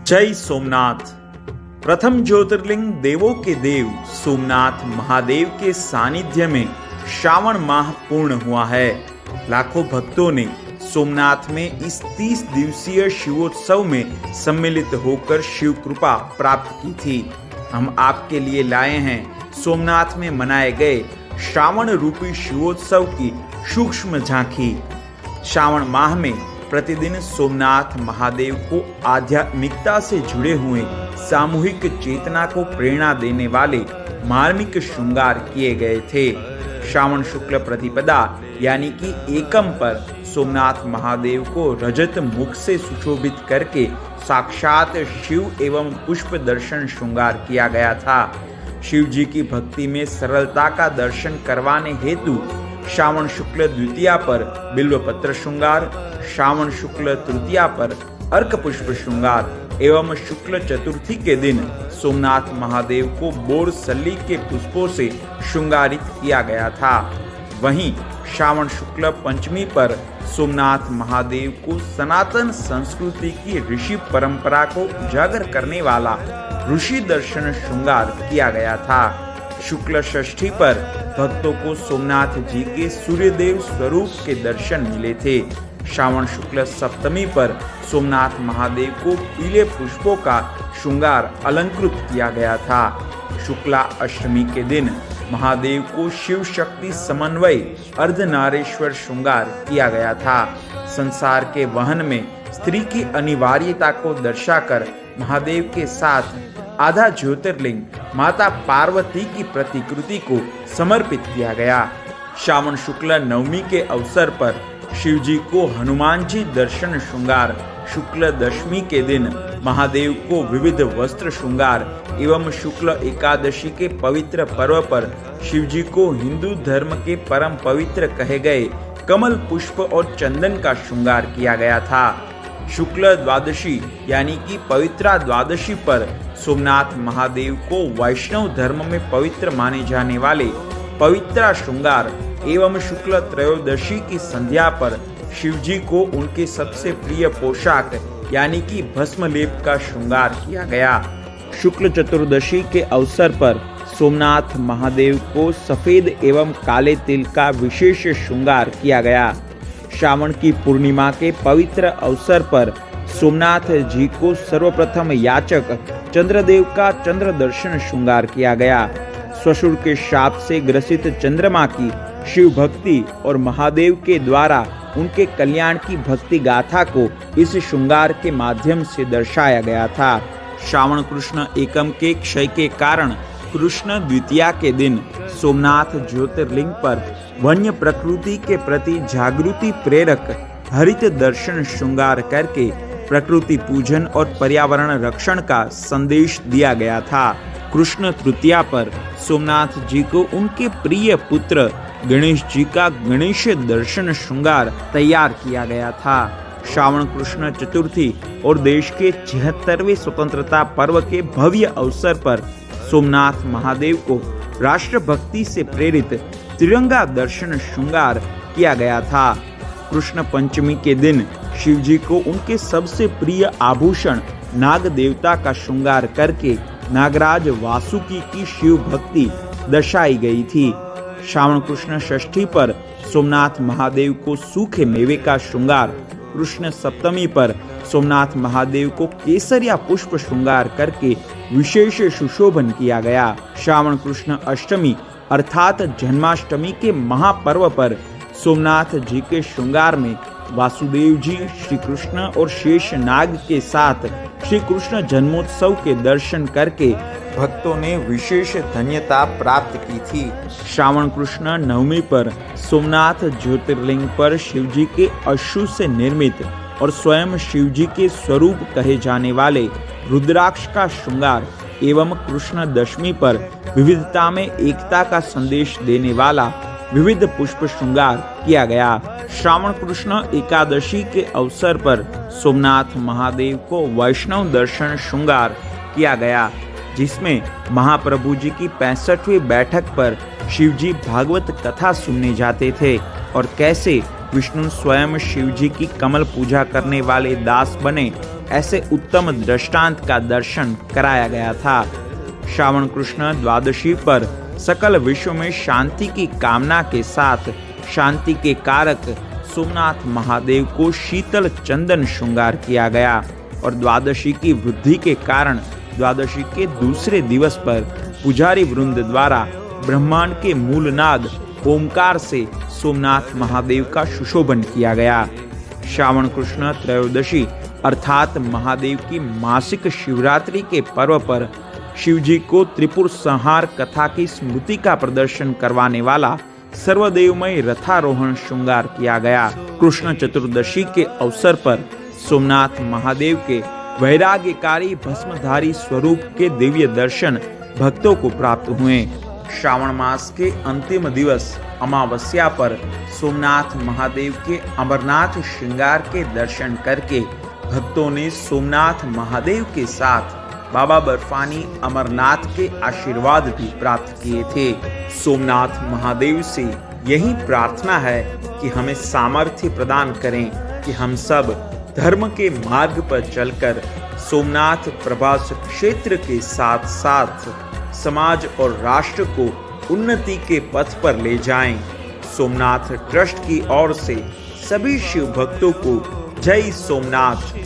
जय सोमनाथ। प्रथम ज्योतिर्लिंग देवों के देव सोमनाथ महादेव के सानिध्य में श्रावण माह पूर्ण हुआ है। लाखों भक्तों ने सोमनाथ में इस 30 दिवसीय शिवोत्सव में सम्मिलित होकर शिव कृपा प्राप्त की थी। हम आपके लिए लाए हैं सोमनाथ में मनाए गए श्रावण रूपी शिवोत्सव की सूक्ष्म झांकी। श्रावण माह में प्रतिदिन सोमनाथ महादेव को आध्यात्मिकता से जुड़े हुए सामूहिक चेतना को प्रेरणा देने वाले मार्मिक श्रृंगार किए गए थे। श्रावण शुक्ल प्रतिपदा यानी कि एकम पर सोमनाथ महादेव को रजत मुख से सुशोभित करके साक्षात शिव एवं पुष्प दर्शन श्रृंगार किया गया था। शिव जी की भक्ति में सरलता का दर्शन करवाने हेतु श्रावण शुक्ल द्वितीया पर बिल्व पत्र श्रृंगार, श्रावण शुक्ल तृतीया पर अर्क पुष्प श्रृंगार एवं शुक्ल चतुर्थी के दिन सोमनाथ महादेव को बोरसल्ली के पुष्पों से श्रृंगारित किया गया था। वहीं श्रावण शुक्ल पंचमी पर सोमनाथ महादेव को सनातन संस्कृति की ऋषि परंपरा को उजागर करने वाला ऋषि दर्शन श्रृंगार किया गया था। शुक्ल षष्ठी पर भक्तों को सोमनाथ जी के सूर्यदेव स्वरूप के दर्शन मिले थे। श्रावण शुक्ल सप्तमी पर सोमनाथ महादेव को पीले पुष्पों का श्रृंगार अलंकृत किया गया था। शुक्ला अष्टमी के दिन महादेव को शिव शक्ति समन्वय अर्धनारेश्वर श्रृंगार किया गया था। संसार के वहन में स्त्री की अनिवार्यता को दर्शाकर महादेव के साथ आधा ज्योतिर्लिंग माता पार्वती की प्रतिकृति को समर्पित किया गया। श्रावण शुक्ल नवमी के अवसर पर शिव जी को हनुमान जी दर्शन श्रृंगार, शुक्ल दशमी के दिन महादेव को विविध वस्त्र श्रृंगार एवं शुक्ल एकादशी के पवित्र पर्व पर शिव जी को हिंदू धर्म के परम पवित्र कहे गए कमल पुष्प और चंदन का श्रृंगार किया गया था। शुक्ल द्वादशी यानी कि पवित्रा द्वादशी पर सोमनाथ महादेव को वैष्णव धर्म में पवित्र माने जाने वाले पवित्रा श्रृंगार एवं शुक्ल त्रयोदशी की संध्या पर शिव जी को उनके सबसे प्रिय पोशाक यानी कि भस्म लेप का श्रृंगार किया गया। शुक्ल चतुर्दशी के अवसर पर सोमनाथ महादेव को सफेद एवं काले तिल का विशेष श्रृंगार किया गया। श्रावण की पूर्णिमा के पवित्र अवसर पर सोमनाथ जी को सर्वप्रथम याचक चंद्रदेव का चंद्र दर्शन श्रृंगार किया गया। ससुर के शाप से ग्रसित चंद्रमा की शिव भक्ति और महादेव के द्वारा उनके कल्याण की भक्ति गाथा को इस श्रृंगार के माध्यम से दर्शाया गया था। श्रावण कृष्ण एकम के क्षय के कारण कृष्ण द्वितीया के दिन सोमनाथ ज्योतिर्लिंग पर वन्य प्रकृति के प्रति जागृति प्रेरक हरित दर्शन श्रृंगार करके प्रकृति पूजन और पर्यावरण रक्षण का संदेश दिया गया था। कृष्ण तृतीया पर सोमनाथ जी को उनके प्रिय पुत्र गणेश जी का गणेश दर्शन श्रृंगार तैयार किया गया था। श्रावण कृष्ण चतुर्थी और देश के 76वें स्वतंत्रता पर्व के भव्य अवसर पर सोमनाथ महादेव को राष्ट्रभक्ति से प्रेरित तिरंगा दर्शन श्रृंगार किया गया था। कृष्ण पंचमी के दिन शिव जी को उनके सबसे प्रिय आभूषण नाग देवता का श्रृंगार करके नागराज वासुकी की शिव भक्ति दर्शाई गई थी। श्रावण कृष्ण षष्ठी पर सोमनाथ महादेव को सूखे मेवे का श्रृंगार, कृष्ण सप्तमी पर सोमनाथ महादेव को केसरिया पुष्प श्रृंगार करके विशेष सुशोभन किया गया। श्रावण कृष्ण अष्टमी अर्थात जन्माष्टमी के महापर्व पर सोमनाथ जी के श्रृंगार में वासुदेव जी श्री कृष्ण और शेष नाग के साथ श्री कृष्ण जन्मोत्सव के दर्शन करके भक्तों ने विशेष धन्यता प्राप्त की थी। श्रावण कृष्ण नवमी पर सोमनाथ ज्योतिर्लिंग पर शिव जी के अश्रु से निर्मित और स्वयं शिव जी के स्वरूप कहे जाने वाले रुद्राक्ष का श्रृंगार एवं कृष्ण दशमी पर विविधता में एकता का संदेश देने वाला विविध पुष्प श्रृंगार किया गया। श्रावण कृष्ण एकादशी के अवसर पर सोमनाथ महादेव को वैष्णव दर्शन श्रृंगार किया गया, जिसमें महाप्रभु जी की 65वीं बैठक पर शिव जी भागवत कथा सुनने जाते थे और कैसे विष्णु स्वयं शिव जी की कमल पूजा करने वाले दास बने, ऐसे उत्तम दृष्टांत का दर्शन कराया गया था। श्रावण कृष्ण द्वादशी पर सकल विश्व में शांति की कामना के साथ शांति के कारक सोमनाथ महादेव को शीतल चंदन श्रृंगार किया गया और द्वादशी की वृद्धि के कारण द्वादशी के दूसरे दिवस पर पुजारी वृंद द्वारा ब्रह्मांड के मूलनाद ओमकार से सोमनाथ महादेव का सुशोभन किया गया। श्रावण कृष्ण त्रयोदशी अर्थात महादेव की मासिक शिवरात्रि के पर्व पर शिवजी को त्रिपुर संहार कथा की स्मृति का प्रदर्शन करवाने वाला सर्वदेवमय रथारोहण श्रृंगार किया गया। कृष्ण चतुर्दशी के अवसर पर सोमनाथ महादेव के वैराग्यकारी भस्मधारी स्वरूप के दिव्य दर्शन भक्तों को प्राप्त हुए। श्रावण मास के अंतिम दिवस अमावस्या पर सोमनाथ महादेव के अमरनाथ श्रृंगार के दर्शन करके भक्तों ने सोमनाथ महादेव के साथ बाबा बर्फानी अमरनाथ के आशीर्वाद भी प्राप्त किए थे। सोमनाथ महादेव से यही प्रार्थना है कि हमें सामर्थ्य प्रदान करें कि हम सब धर्म के मार्ग पर चलकर सोमनाथ प्रभास क्षेत्र के साथ साथ समाज और राष्ट्र को उन्नति के पथ पर ले जाएं। सोमनाथ ट्रस्ट की ओर से सभी शिव भक्तों को जय सोमनाथ।